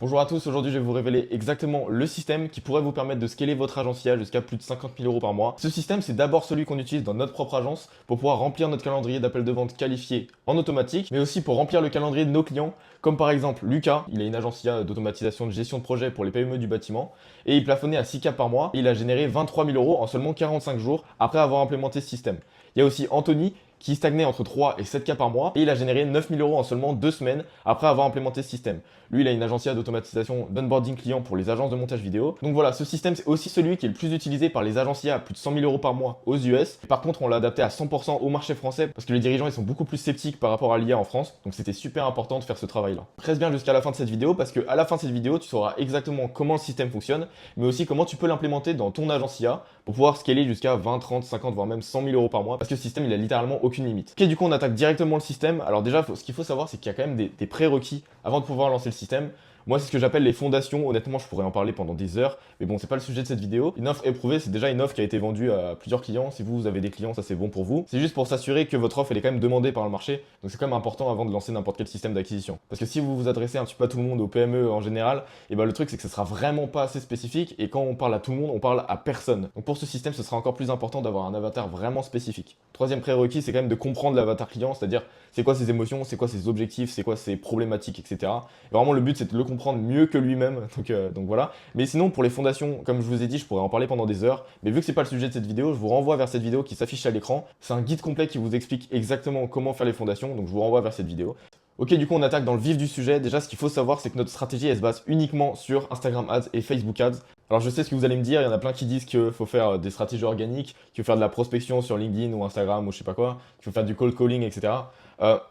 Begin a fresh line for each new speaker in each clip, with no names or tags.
Bonjour à tous, aujourd'hui je vais vous révéler exactement le système qui pourrait vous permettre de scaler votre agence IA jusqu'à plus de 50 000 euros par mois. Ce système, c'est d'abord celui qu'on utilise dans notre propre agence pour pouvoir remplir notre calendrier d'appels de vente qualifiés en automatique, mais aussi pour remplir le calendrier de nos clients, comme par exemple Lucas, il a une agence IA d'automatisation de gestion de projet pour les PME du bâtiment, et il plafonnait à 6K par mois, et il a généré 23 000 euros en seulement 45 jours après avoir implémenté ce système. Il y a aussi Anthony, qui stagnait entre 3 et 7K par mois, et il a généré 9 000 euros en seulement 2 semaines après avoir implémenté ce système. Lui, il a une agence IA d'automatisation d'onboarding client pour les agences de montage vidéo. Donc voilà, ce système, c'est aussi celui qui est le plus utilisé par les agences IA à plus de 100 000 euros par mois aux US. Par contre, on l'a adapté à 100% au marché français parce que les dirigeants, ils sont beaucoup plus sceptiques par rapport à l'IA en France. Donc c'était super important de faire ce travail-là. Reste bien jusqu'à la fin de cette vidéo parce qu'à la fin de cette vidéo, tu sauras exactement comment le système fonctionne, mais aussi comment tu peux l'implémenter dans ton agence IA pour pouvoir scaler jusqu'à 20, 30, 50, voire même 100 000 euros par mois parce que le système, il a littéralement aucune limite. Ok, du coup, on attaque directement le système. Alors déjà, ce qu'il faut savoir, c'est qu'il y a quand même des prérequis avant de pouvoir lancer le système. Moi, c'est ce que j'appelle les fondations. Honnêtement, je pourrais en parler pendant des heures, mais bon, c'est pas le sujet de cette vidéo. Une offre éprouvée, c'est déjà une offre qui a été vendue à plusieurs clients. Si vous avez des clients, ça c'est bon pour vous. C'est juste pour s'assurer que votre offre elle est quand même demandée par le marché. Donc c'est quand même important avant de lancer n'importe quel système d'acquisition. Parce que si vous vous adressez un petit peu à tout le monde, aux PME en général, et ben le truc c'est que ce sera vraiment pas assez spécifique. Et quand on parle à tout le monde, on parle à personne. Donc pour ce système, ce sera encore plus important d'avoir un avatar vraiment spécifique. Troisième prérequis, c'est quand même de comprendre l'avatar client, c'est-à-dire c'est quoi ses émotions, c'est quoi ses objectifs, c'est quoi ses problématiques, etc. Et vraiment, le but, c'est de le comprendre mieux que lui-même. Donc voilà. Mais sinon, pour les fondations, comme je vous ai dit, je pourrais en parler pendant des heures. Mais vu que c'est pas le sujet de cette vidéo, je vous renvoie vers cette vidéo qui s'affiche à l'écran. C'est un guide complet qui vous explique exactement comment faire les fondations. Donc je vous renvoie vers cette vidéo. Ok, du coup, on attaque dans le vif du sujet. Déjà, ce qu'il faut savoir, c'est que notre stratégie, elle se base uniquement sur Instagram Ads et Facebook Ads. Alors, je sais ce que vous allez me dire. Il y en a plein qui disent qu'il faut faire des stratégies organiques, qu'il faut faire de la prospection sur LinkedIn ou Instagram ou je sais pas quoi, qu'il faut faire du cold calling, etc.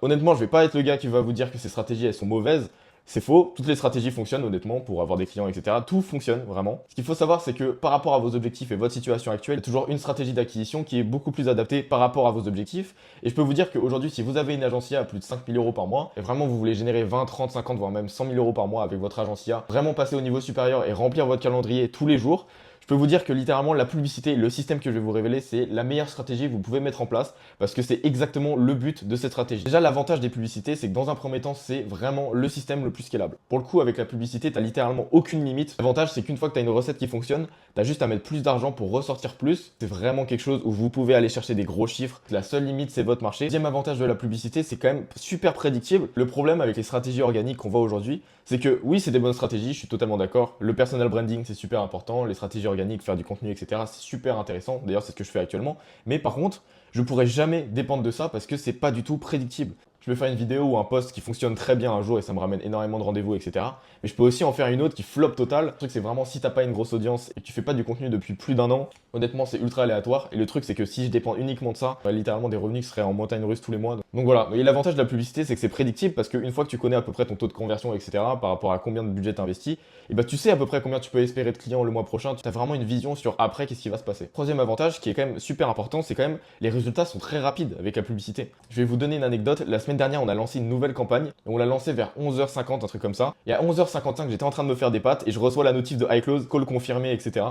Honnêtement, je vais pas être le gars qui va vous dire que ces stratégies, elles sont mauvaises. C'est faux, toutes les stratégies fonctionnent honnêtement pour avoir des clients, etc. Tout fonctionne vraiment. Ce qu'il faut savoir, c'est que par rapport à vos objectifs et votre situation actuelle, il y a toujours une stratégie d'acquisition qui est beaucoup plus adaptée par rapport à vos objectifs. Et je peux vous dire qu'aujourd'hui, si vous avez une agence IA à plus de 5 000 euros par mois, et vraiment vous voulez générer 20, 30, 50, voire même 100 000 euros par mois avec votre agence IA, vraiment passer au niveau supérieur et remplir votre calendrier tous les jours, je peux vous dire que littéralement la publicité, le système que je vais vous révéler, c'est la meilleure stratégie que vous pouvez mettre en place parce que c'est exactement le but de cette stratégie. Déjà, l'avantage des publicités, c'est que dans un premier temps, c'est vraiment le système le plus scalable. Pour le coup, avec la publicité, tu n'as littéralement aucune limite. L'avantage, c'est qu'une fois que tu as une recette qui fonctionne, tu as juste à mettre plus d'argent pour ressortir plus. C'est vraiment quelque chose où vous pouvez aller chercher des gros chiffres. La seule limite, c'est votre marché. Deuxième avantage de la publicité, c'est quand même super prédictible. Le problème avec les stratégies organiques qu'on voit aujourd'hui, c'est que oui, c'est des bonnes stratégies, je suis totalement d'accord. Le personal branding, c'est super important. Les stratégies organiques, faire du contenu, etc., c'est super intéressant. D'ailleurs, c'est ce que je fais actuellement. Mais par contre, je pourrais jamais dépendre de ça parce que c'est pas du tout prédictible. Je peux faire une vidéo ou un post qui fonctionne très bien un jour et ça me ramène énormément de rendez-vous, etc. Mais je peux aussi en faire une autre qui flop total. Le truc, c'est vraiment si t'as pas une grosse audience et que tu fais pas du contenu depuis plus d'un an, honnêtement, c'est ultra aléatoire. Et le truc, c'est que si je dépends uniquement de ça, littéralement des revenus qui seraient en montagne russe tous les mois. Donc voilà. Et l'avantage de la publicité, c'est que c'est prédictible parce qu'une fois que tu connais à peu près ton taux de conversion, etc., par rapport à combien de budget t'investis, et bah tu sais à peu près combien tu peux espérer de clients le mois prochain. Tu as vraiment une vision sur après qu'est-ce qui va se passer. Troisième avantage qui est quand même super important, c'est quand même les résultats sont très rapides avec la publicité. Je vais vous donner une anecdote. La semaine dernière, on a lancé une nouvelle campagne et on l'a lancée vers 11h50, un truc comme ça. Et à 11h55, j'étais en train de me faire des pâtes et je reçois la notif de iClose, call confirmé, etc.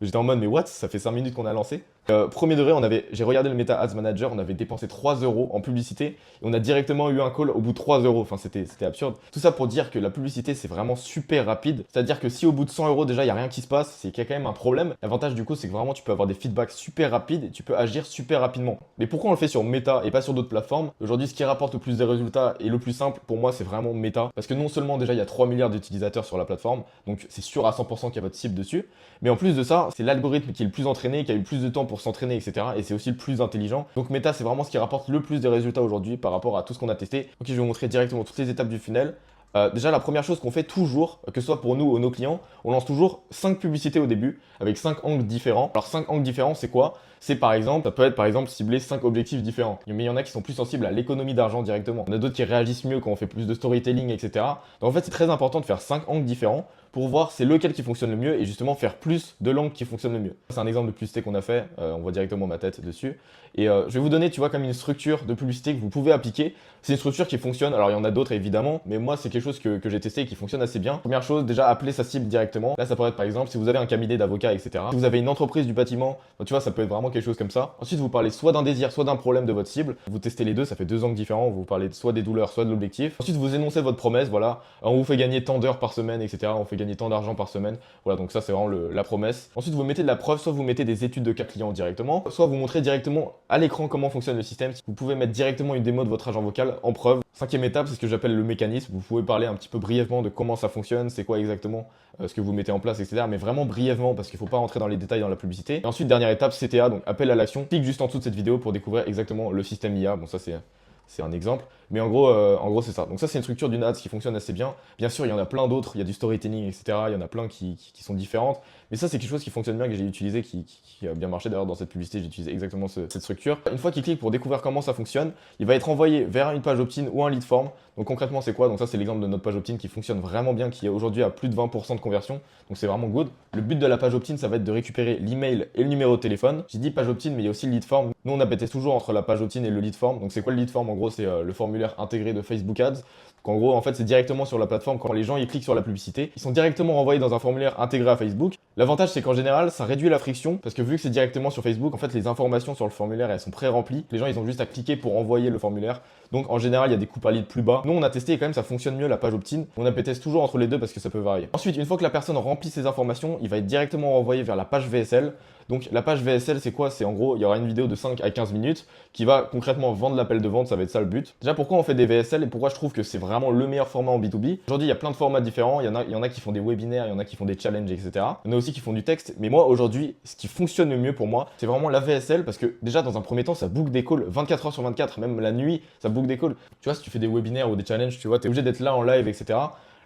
J'étais en mode, mais what? Ça fait 5 minutes qu'on a lancé. Premier degré, j'ai regardé le Meta Ads Manager, on avait dépensé 3 euros en publicité et on a directement eu un call au bout de 3 euros. Enfin, c'était absurde. Tout ça pour dire que la publicité, c'est vraiment super rapide. C'est-à-dire que si au bout de 100 euros, déjà, il n'y a rien qui se passe, c'est qu'il y a quand même un problème. L'avantage du coup, c'est que vraiment, tu peux avoir des feedbacks super rapides et tu peux agir super rapidement. Mais pourquoi on le fait sur Meta et pas sur d'autres plateformes? Aujourd'hui, ce qui rapporte le plus des résultats et le plus simple pour moi, c'est vraiment Meta. Parce que non seulement déjà, il y a 3 milliards d'utilisateurs sur la plateforme, donc c'est sûr à 100% qu'il y a votre cible dessus. Mais en plus de ça, c'est l'algorithme qui est le plus entraîné, qui a eu plus de temps pour s'entraîner, etc. Et c'est aussi le plus intelligent. Donc Meta, c'est vraiment ce qui rapporte le plus des résultats aujourd'hui par rapport à tout ce qu'on a testé. Ok, je vais vous montrer directement toutes les étapes du funnel. Déjà, la première chose qu'on fait toujours, que ce soit pour nous ou nos clients, on lance toujours 5 publicités au début avec 5 angles différents. Alors 5 angles différents, c'est quoi? C'est par exemple, ça peut être par exemple cibler 5 objectifs différents. Mais il y en a qui sont plus sensibles à l'économie d'argent directement. Il y en a d'autres qui réagissent mieux quand on fait plus de storytelling, etc. Donc en fait, c'est très important de faire 5 angles différents pour voir c'est lequel qui fonctionne le mieux et justement faire plus de l'angle qui fonctionne le mieux. C'est un exemple de publicité qu'on a fait, on voit directement ma tête dessus. Et je vais vous donner, tu vois, comme une structure de publicité que vous pouvez appliquer. C'est une structure qui fonctionne, alors il y en a d'autres évidemment, mais moi c'est quelque chose que j'ai testé et qui fonctionne assez bien. Première chose, déjà appeler sa cible directement. Là, ça pourrait être par exemple si vous avez un cabinet d'avocats, etc. Si vous avez une entreprise du bâtiment, tu vois, ça peut être vraiment quelque chose comme ça. Ensuite, vous parlez soit d'un désir, soit d'un problème de votre cible. Vous testez les deux, ça fait deux angles différents. Vous parlez soit des douleurs, soit de l'objectif. Ensuite, vous énoncez votre promesse, voilà. On vous fait gagner tant d'heures par semaine, etc. On fait gagner tant d'argent par semaine. Voilà, donc ça, c'est vraiment la promesse. Ensuite, vous mettez de la preuve, soit vous mettez des études de cas clients directement, soit vous montrez directement à l'écran comment fonctionne le système. Vous pouvez mettre directement une démo de votre agent vocal en preuve. Cinquième étape, c'est ce que j'appelle le mécanisme. Vous pouvez parler un petit peu brièvement de comment ça fonctionne, c'est quoi exactement ce que vous mettez en place, etc. Mais vraiment brièvement parce qu'il ne faut pas rentrer dans les détails dans la publicité. Et ensuite, dernière étape, CTA, donc appel à l'action. Clique juste en dessous de cette vidéo pour découvrir exactement le système IA. Bon, ça c'est un exemple, mais en gros c'est ça. Donc ça c'est une structure d'une ads qui fonctionne assez bien. Bien sûr, il y en a plein d'autres, il y a du storytelling, etc. Il y en a plein qui sont différentes, mais ça c'est quelque chose qui fonctionne bien, que j'ai utilisé, qui a bien marché. D'ailleurs dans cette publicité, j'ai utilisé exactement cette structure. Une fois qu'il clique pour découvrir comment ça fonctionne, il va être envoyé vers une page opt-in ou un lead form. Donc concrètement c'est quoi? Donc ça c'est l'exemple de notre page opt-in qui fonctionne vraiment bien, qui est aujourd'hui à plus de 20% de conversion, donc c'est vraiment good. Le but de la page opt-in, ça va être de récupérer l'email et le numéro de téléphone. J'ai dit page opt-in, mais il y a aussi le lead form. Nous on appelle toujours entre la page opt-in et le lead form. Donc c'est quoi le lead form? En gros c'est le formulaire intégré de Facebook Ads. Donc en gros en fait c'est directement sur la plateforme, quand les gens ils cliquent sur la publicité, ils sont directement renvoyés dans un formulaire intégré à Facebook. L'avantage c'est qu'en général ça réduit la friction, parce que vu que c'est directement sur Facebook, en fait les informations sur le formulaire elles sont pré-remplies. Les gens ils ont juste à cliquer pour envoyer le formulaire. Donc en général il y a des coûts par lead plus bas. Nous on a testé et quand même ça fonctionne mieux la page opt-in. On a teste toujours entre les deux parce que ça peut varier. Ensuite, une fois que la personne remplit ses informations, il va être directement renvoyé vers la page VSL. Donc la page VSL c'est quoi? C'est en gros il y aura une vidéo de 5 à 15 minutes qui va concrètement vendre l'appel de vente, ça va être ça le but. Déjà pourquoi on fait des VSL et pourquoi je trouve que c'est vraiment le meilleur format en B2B? Aujourd'hui il y a plein de formats différents, il y en a qui font des webinaires, il y en a qui font des challenges, etc. Il y en a aussi qui font du texte, mais moi aujourd'hui ce qui fonctionne le mieux pour moi c'est vraiment la VSL, parce que déjà dans un premier temps ça book des calls 24 heures sur 24, même la nuit ça book des calls. Tu vois, si tu fais des webinaires ou des challenges, tu vois, t'es obligé d'être là en live, etc.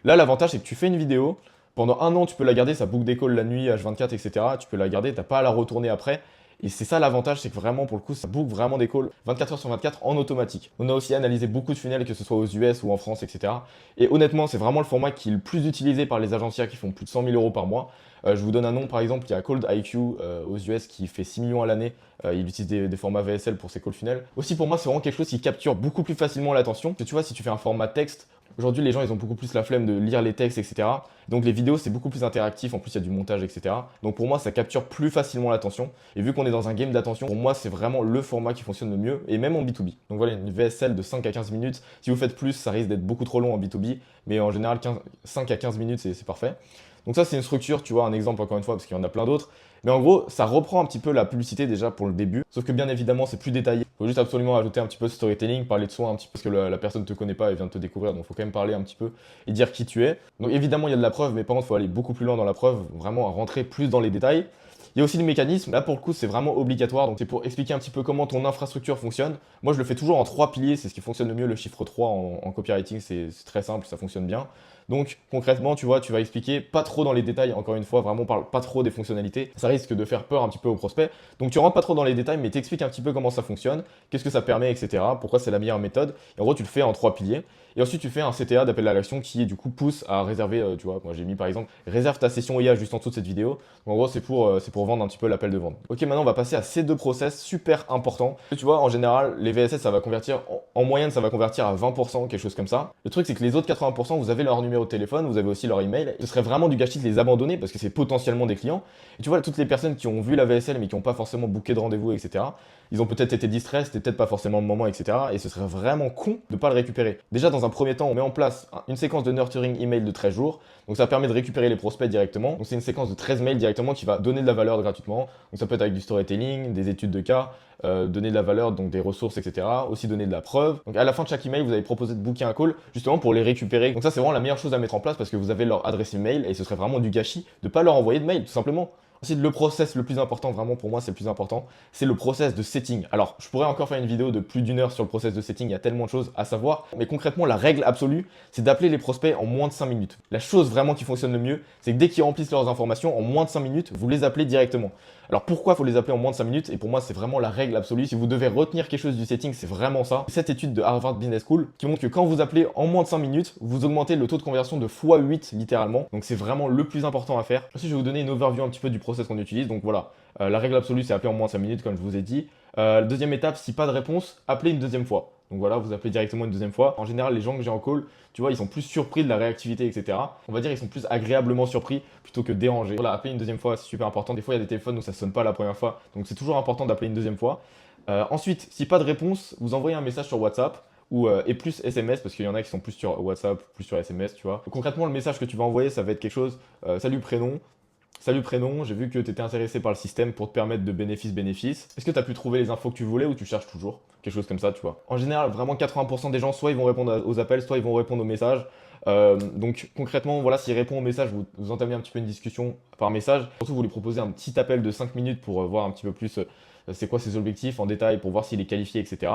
Là l'avantage c'est que tu fais une vidéo, pendant un an, tu peux la garder, ça book des calls la nuit, H24, etc. Tu peux la garder, t'as pas à la retourner après. Et c'est ça l'avantage, c'est que vraiment, pour le coup, ça book vraiment des calls 24 heures sur 24 en automatique. On a aussi analysé beaucoup de funnels, que ce soit aux US ou en France, etc. Et honnêtement, c'est vraiment le format qui est le plus utilisé par les agencières qui font plus de 100 000 euros par mois. Je vous donne un nom, par exemple, il y a Cold IQ aux US qui fait 6 millions à l'année. Il utilise des formats VSL pour ses calls funnels. Aussi, pour moi, c'est vraiment quelque chose qui capture beaucoup plus facilement l'attention. Tu vois, si tu fais un format texte, aujourd'hui, les gens, ils ont beaucoup plus la flemme de lire les textes, etc. Donc les vidéos, c'est beaucoup plus interactif. En plus, il y a du montage, etc. Donc pour moi, ça capture plus facilement l'attention. Et vu qu'on est dans un game d'attention, pour moi, c'est vraiment le format qui fonctionne le mieux, et même en B2B. Donc voilà, une VSL de 5 à 15 minutes. Si vous faites plus, ça risque d'être beaucoup trop long en B2B. Mais en général, 5 à 15 minutes, c'est parfait. Donc ça, c'est une structure, tu vois, un exemple encore une fois, parce qu'il y en a plein d'autres. Mais en gros, ça reprend un petit peu la publicité déjà pour le début. Sauf que bien évidemment, c'est plus détaillé. Il faut juste absolument ajouter un petit peu de storytelling, parler de soi un petit peu, parce que la personne ne te connaît pas et vient de te découvrir. Donc il faut quand même parler un petit peu et dire qui tu es. Donc évidemment, il y a de la preuve, mais par contre, il faut aller beaucoup plus loin dans la preuve, vraiment à rentrer plus dans les détails. Il y a aussi le mécanisme, là pour le coup c'est vraiment obligatoire, donc c'est pour expliquer un petit peu comment ton infrastructure fonctionne. Moi je le fais toujours en 3 piliers, c'est ce qui fonctionne le mieux, le chiffre 3 en copywriting, c'est très simple, ça fonctionne bien. Donc concrètement, tu vois, tu vas expliquer pas trop dans les détails, encore une fois, vraiment parle pas trop des fonctionnalités, ça risque de faire peur un petit peu aux prospects. Donc tu rentres pas trop dans les détails, mais t'expliques un petit peu comment ça fonctionne, qu'est-ce que ça permet, etc. Pourquoi c'est la meilleure méthode. Et en gros, tu le fais en 3 piliers. Et ensuite, tu fais un CTA d'appel à l'action qui, du coup, pousse à réserver, tu vois, moi j'ai mis par exemple, réserve ta session IA juste en dessous de cette vidéo. Donc, en gros, c'est pour vendre un petit peu l'appel de vente. Ok, maintenant, on va passer à ces deux process super importants. Tu vois, en général, les VSS, ça va convertir, en moyenne, ça va convertir à 20%, quelque chose comme ça. Le truc, c'est que les autres 80%, vous avez leur numéro de téléphone, vous avez aussi leur email. Ce serait vraiment du gâchis de les abandonner parce que c'est potentiellement des clients. Et tu vois, toutes les personnes qui ont vu la VSL mais qui n'ont pas forcément booké de rendez-vous, etc., ils ont peut-être été distraits, c'était peut-être pas forcément le moment, etc. Et ce serait vraiment con de ne pas le récupérer. Déjà, dans un premier temps, on met en place une séquence de nurturing email de 13 jours. Donc ça permet de récupérer les prospects directement. Donc c'est une séquence de 13 mails directement qui va donner de la valeur gratuitement. Donc ça peut être avec du storytelling, des études de cas, donner de la valeur, donc des ressources, etc. Aussi donner de la preuve. Donc à la fin de chaque email, vous allez proposer de booker un call justement pour les récupérer. Donc ça, c'est vraiment la meilleure chose à mettre en place parce que vous avez leur adresse email et ce serait vraiment du gâchis de ne pas leur envoyer de mail, tout simplement. Ensuite, le process le plus important, vraiment pour moi, c'est le plus important, c'est le process de setting. Alors, je pourrais encore faire une vidéo de plus d'1 heure sur le process de setting, il y a tellement de choses à savoir. Mais concrètement, la règle absolue, c'est d'appeler les prospects en moins de 5 minutes. La chose vraiment qui fonctionne le mieux, c'est que dès qu'ils remplissent leurs informations, en moins de 5 minutes, vous les appelez directement. Alors pourquoi il faut les appeler en moins de 5 minutes? Et pour moi, c'est vraiment la règle absolue. Si vous devez retenir quelque chose du setting, c'est vraiment ça. Cette étude de Harvard Business School qui montre que quand vous appelez en moins de 5 minutes, vous augmentez le taux de conversion de x8 littéralement. Donc c'est vraiment le plus important à faire. Ensuite, je vais vous donner une overview un petit peu du process qu'on utilise. Donc voilà, la règle absolue, c'est appeler en moins de 5 minutes, comme je vous ai dit. Deuxième étape, si pas de réponse, appelez une deuxième fois. Donc voilà, vous appelez directement une deuxième fois. En général, les gens que j'ai en call, tu vois, ils sont plus surpris de la réactivité, etc. On va dire ils sont plus agréablement surpris plutôt que dérangés. Voilà, appeler une deuxième fois, c'est super important. Des fois, il y a des téléphones où ça sonne pas la première fois, donc c'est toujours important d'appeler une deuxième fois. Ensuite, si pas de réponse, vous envoyez un message sur WhatsApp et plus SMS parce qu'il y en a qui sont plus sur WhatsApp, plus sur SMS, tu vois. Concrètement, le message que tu vas envoyer, ça va être quelque chose salut prénom, j'ai vu que tu étais intéressé par le système pour te permettre de bénéfice. Est-ce que tu as pu trouver les infos que tu voulais ou tu cherches toujours? Quelque chose comme ça, tu vois. En général, vraiment 80% des gens, soit ils vont répondre aux appels, soit ils vont répondre aux messages. Donc concrètement, voilà, s'il répond au message, vous entamez un petit peu une discussion par message. Surtout, vous lui proposez un petit appel de 5 minutes pour voir un petit peu plus c'est quoi ses objectifs en détail pour voir s'il est qualifié, etc.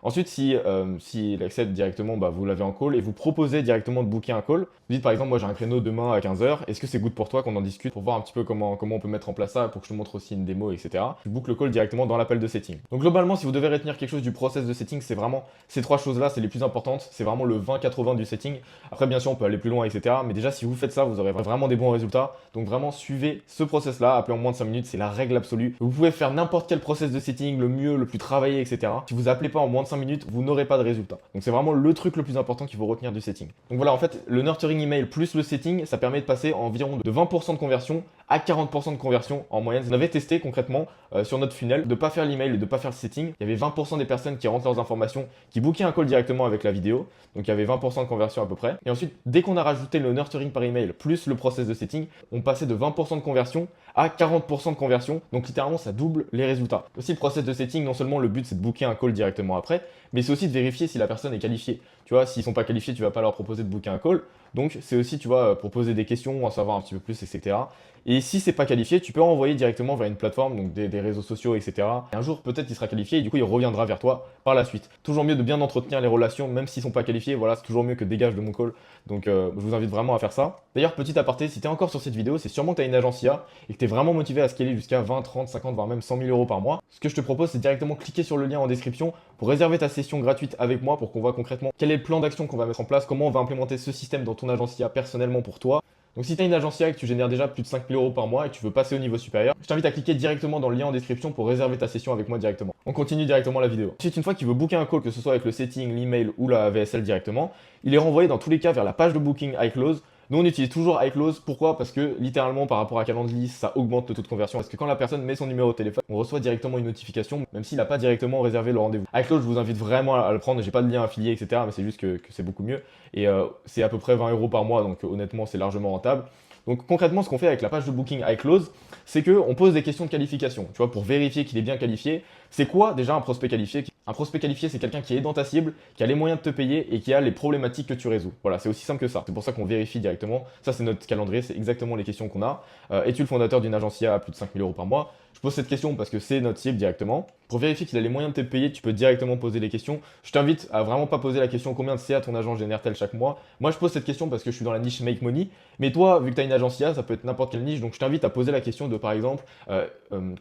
Ensuite, s'il accepte directement, bah, vous l'avez en call et vous proposez directement de booker un call. Vous dites par exemple, moi j'ai un créneau demain à 15h, est-ce que c'est good pour toi qu'on en discute pour voir un petit peu comment on peut mettre en place ça, pour que je te montre aussi une démo, etc. Tu bookes le call directement dans l'appel de setting. Donc globalement, si vous devez retenir quelque chose du process de setting, c'est vraiment ces trois choses-là, c'est les plus importantes. C'est vraiment le 20-80 du setting. Après, bien sûr, on peut aller plus loin, etc. Mais déjà, si vous faites ça, vous aurez vraiment des bons résultats. Donc vraiment, suivez ce process-là, appelez en moins de 5 minutes, c'est la règle absolue. Vous pouvez faire n'importe quel process de setting, le mieux, le plus travaillé, etc. Si vous appelez pas en moins de 5 minutes, vous n'aurez pas de résultat. Donc c'est vraiment le truc le plus important qu'il faut retenir du setting. Donc voilà, en fait, le nurturing email plus le setting, ça permet de passer environ de 20% de conversion à 40% de conversion en moyenne. On avait testé concrètement sur notre funnel de ne pas faire l'email et de ne pas faire le setting. Il y avait 20% des personnes qui rentrent leurs informations, qui bookaient un call directement avec la vidéo. Donc il y avait 20% de conversion à peu près. Et ensuite, dès qu'on a rajouté le nurturing par email plus le process de setting, on passait de 20% de conversion à 40% de conversion. Donc littéralement, ça double les résultats. Aussi, le process de setting, non seulement le but c'est de booker un call directement après, mais c'est aussi de vérifier si la personne est qualifiée. Tu vois, s'ils sont pas qualifiés, tu vas pas leur proposer de booker un call. Donc c'est aussi, tu vois, pour poser des questions, en savoir un petit peu plus, etc. Et si c'est pas qualifié, tu peux envoyer directement vers une plateforme, donc des réseaux sociaux, etc. Et un jour, peut-être il sera qualifié et du coup, il reviendra vers toi par la suite. Toujours mieux de bien entretenir les relations, même s'ils sont pas qualifiés. Voilà, c'est toujours mieux que dégage de mon call. Donc je vous invite vraiment à faire ça. D'ailleurs, petit aparté, si tu es encore sur cette vidéo, c'est sûrement que tu as une agence IA et que tu es vraiment motivé à scaler jusqu'à 20, 30, 50, voire même 100 000 euros par mois. Ce que je te propose, c'est directement cliquer sur le lien en description pour réserver ta session gratuite avec moi pour qu'on voit concrètement quel est le plan d'action qu'on va mettre en place, comment on va implémenter ce système dans ton agence IA personnellement pour toi. Donc si tu as une agence IA et que tu génères déjà plus de 5 000 euros par mois et que tu veux passer au niveau supérieur, je t'invite à cliquer directement dans le lien en description pour réserver ta session avec moi directement. On continue directement la vidéo. Ensuite, une fois que tu veux booker un call, que ce soit avec le setting, l'email ou la VSL directement, il est renvoyé dans tous les cas vers la page de booking iClose. Nous, on utilise toujours iClose. Pourquoi? Parce que littéralement, par rapport à Calendly, ça augmente le taux de conversion. Parce que quand la personne met son numéro de téléphone, on reçoit directement une notification, même s'il n'a pas directement réservé le rendez-vous. iClose, je vous invite vraiment à le prendre. J'ai pas de lien affilié, etc. Mais c'est juste que c'est beaucoup mieux. Et c'est à peu près 20 euros par mois. Donc honnêtement, c'est largement rentable. Donc concrètement, ce qu'on fait avec la page de booking iClose, c'est qu'on pose des questions de qualification. Tu vois, pour vérifier qu'il est bien qualifié. C'est quoi déjà un prospect qualifié? Un prospect qualifié, c'est quelqu'un qui est dans ta cible, qui a les moyens de te payer et qui a les problématiques que tu résous. Voilà, c'est aussi simple que ça. C'est pour ça qu'on vérifie directement. Ça, c'est notre calendrier, c'est exactement les questions qu'on a. Es-tu le fondateur d'une agence IA à plus de 5 000 euros par mois? Je pose cette question parce que c'est notre cible directement. Pour vérifier qu'il a les moyens de te payer, tu peux directement poser les questions. Je t'invite à vraiment pas poser la question combien de CA ton agent génère-t-elle chaque mois. Moi, je pose cette question parce que je suis dans la niche Make Money. Mais toi, vu que tu as une agence IA, ça peut être n'importe quelle niche. Donc, je t'invite à poser la question de, par exemple,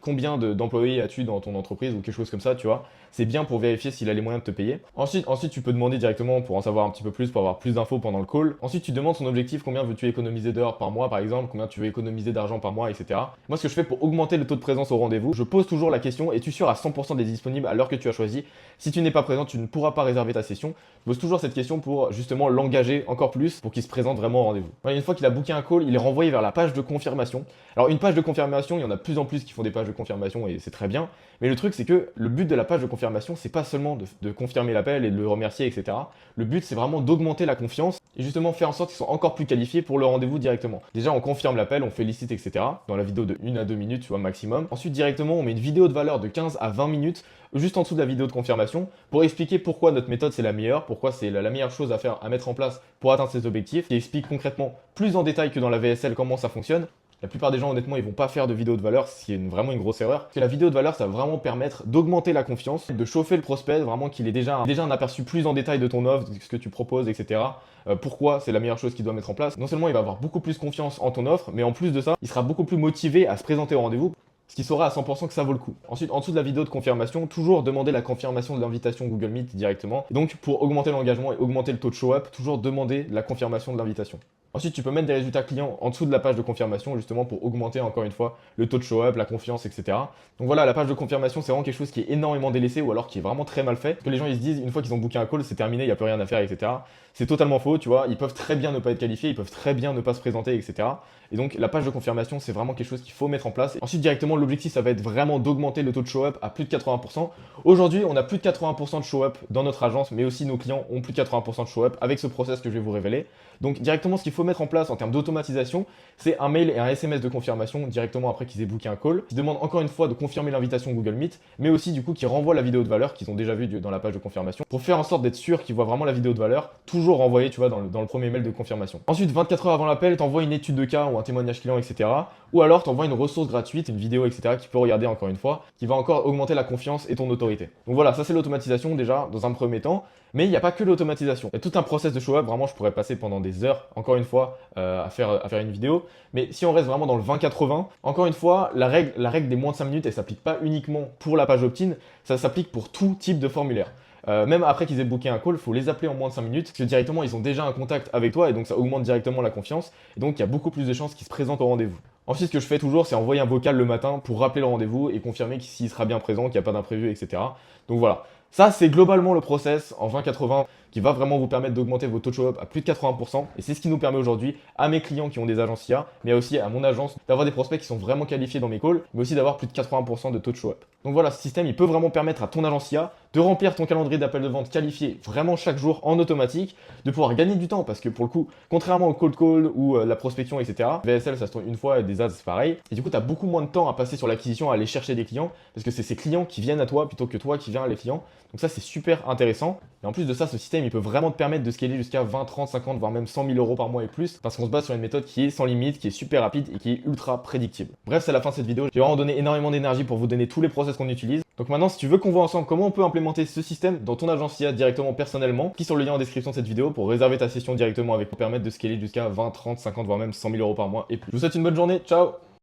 combien d'employés as-tu dans ton entreprise ou quelque chose comme ça, tu vois. C'est bien pour vérifier s'il a les moyens de te payer. Ensuite, tu peux demander directement pour en savoir un petit peu plus, pour avoir plus d'infos pendant le call. Ensuite, tu demandes son objectif, combien veux-tu économiser d'heures par mois, par exemple, combien tu veux économiser d'argent par mois, etc. Moi, ce que je fais pour augmenter le taux de présence au rendez-vous, je pose toujours la question, es-tu sûr à 100% d'être disponible à l'heure que tu as choisi? Si tu n'es pas présent, tu ne pourras pas réserver ta session. Je pose toujours cette question pour justement l'engager encore plus, pour qu'il se présente vraiment au rendez-vous. Une fois qu'il a booké un call, il est renvoyé vers la page de confirmation. Alors, une page de confirmation, il y en a de plus en plus qui font des pages de confirmation et c'est très bien. Mais le truc, c'est que le but de la page de confirmation, c'est pas seulement de confirmer l'appel et de le remercier, etc. Le but, c'est vraiment d'augmenter la confiance et justement faire en sorte qu'ils soient encore plus qualifiés pour le rendez-vous directement. Déjà, on confirme l'appel, on félicite, etc. Dans la vidéo de 1 à 2 minutes, tu vois, maximum. Ensuite, directement, on met une vidéo de valeur de 15 à 20 minutes juste en dessous de la vidéo de confirmation pour expliquer pourquoi notre méthode c'est la meilleure, pourquoi c'est la meilleure chose à faire, à mettre en place pour atteindre ses objectifs, qui explique concrètement plus en détail que dans la VSL comment ça fonctionne. La plupart des gens, honnêtement, ils vont pas faire de vidéo de valeur, c'est vraiment une grosse erreur. Parce que la vidéo de valeur, ça va vraiment permettre d'augmenter la confiance, de chauffer le prospect, vraiment qu'il ait déjà un aperçu plus en détail de ton offre, de ce que tu proposes, etc. Pourquoi c'est la meilleure chose qu'il doit mettre en place. Non seulement il va avoir beaucoup plus confiance en ton offre, mais en plus de ça, il sera beaucoup plus motivé à se présenter au rendez-vous. Ce qui saura à 100% que ça vaut le coup. Ensuite, en dessous de la vidéo de confirmation, toujours demander la confirmation de l'invitation Google Meet directement. Et donc, pour augmenter l'engagement et augmenter le taux de show-up, toujours demander la confirmation de l'invitation. Ensuite, tu peux mettre des résultats clients en dessous de la page de confirmation, justement pour augmenter encore une fois le taux de show-up, la confiance, etc. Donc voilà, la page de confirmation, c'est vraiment quelque chose qui est énormément délaissé ou alors qui est vraiment très mal fait. Parce que les gens ils se disent, une fois qu'ils ont booké un call, c'est terminé, il n'y a plus rien à faire, etc. C'est totalement faux, tu vois. Ils peuvent très bien ne pas être qualifiés, ils peuvent très bien ne pas se présenter, etc. Et donc la page de confirmation, c'est vraiment quelque chose qu'il faut mettre en place. Ensuite, directement, l'objectif, ça va être vraiment d'augmenter le taux de show-up à plus de 80%. Aujourd'hui, on a plus de 80% de show-up dans notre agence, mais aussi nos clients ont plus de 80% de show-up avec ce process que je vais vous révéler. Donc directement, ce qu'il faut mettre en place en termes d'automatisation, c'est un mail et un SMS de confirmation directement après qu'ils aient booké un call, qui demande encore une fois de confirmer l'invitation Google Meet, mais aussi du coup qui renvoie la vidéo de valeur qu'ils ont déjà vue dans la page de confirmation, pour faire en sorte d'être sûr qu'ils voient vraiment la vidéo de valeur, toujours renvoyée, tu vois, dans le premier mail de confirmation. Ensuite, 24 heures avant l'appel, t'envoies une étude de cas ou un témoignage client, etc. Ou alors t'envoies une ressource gratuite, une vidéo, etc. que tu peux regarder encore une fois, qui va encore augmenter la confiance et ton autorité. Donc voilà, ça c'est l'automatisation déjà dans un premier temps. Mais il n'y a pas que l'automatisation. Il y a tout un process de show-up. Vraiment, je pourrais passer pendant des heures, encore une fois, à faire une vidéo. Mais si on reste vraiment dans le 20-80, encore une fois, la règle des moins de 5 minutes, elle ne s'applique pas uniquement pour la page opt-in, ça s'applique pour tout type de formulaire. Même après qu'ils aient booké un call, il faut les appeler en moins de 5 minutes, parce que directement, ils ont déjà un contact avec toi, et donc ça augmente directement la confiance. Et donc, il y a beaucoup plus de chances qu'ils se présentent au rendez-vous. Ensuite, ce que je fais toujours, c'est envoyer un vocal le matin pour rappeler le rendez-vous et confirmer s'il sera bien présent, qu'il n'y a pas d'imprévu, etc. Donc voilà. Ça, c'est globalement le process en 20-80 qui va vraiment vous permettre d'augmenter vos taux de show-up à plus de 80%. Et c'est ce qui nous permet aujourd'hui, à mes clients qui ont des agences IA, mais aussi à mon agence, d'avoir des prospects qui sont vraiment qualifiés dans mes calls, mais aussi d'avoir plus de 80% de taux de show-up. Donc voilà, ce système, il peut vraiment permettre à ton agence IA de remplir ton calendrier d'appel de vente qualifié vraiment chaque jour en automatique, de pouvoir gagner du temps parce que pour le coup, contrairement au cold call ou la prospection, etc., VSL, ça se tourne une fois et des ads, c'est pareil. Et du coup, tu as beaucoup moins de temps à passer sur l'acquisition, à aller chercher des clients parce que c'est ces clients qui viennent à toi plutôt que toi qui viens à les clients. Donc ça, c'est super intéressant. Et en plus de ça, ce système, il peut vraiment te permettre de scaler jusqu'à 20, 30, 50, voire même 100 000 euros par mois et plus, parce qu'on se base sur une méthode qui est sans limite, qui est super rapide et qui est ultra prédictible. Bref, c'est la fin de cette vidéo. J'ai vraiment donné énormément d'énergie pour vous donner tous les process qu'on utilise. Donc maintenant, si tu veux qu'on voit ensemble comment on peut implémenter ce système dans ton agence IA directement personnellement, clique sur le lien en description de cette vidéo pour réserver ta session directement avec pour permettre de scaler jusqu'à 20, 30, 50, voire même 100 000 euros par mois et plus. Je vous souhaite une bonne journée. Ciao!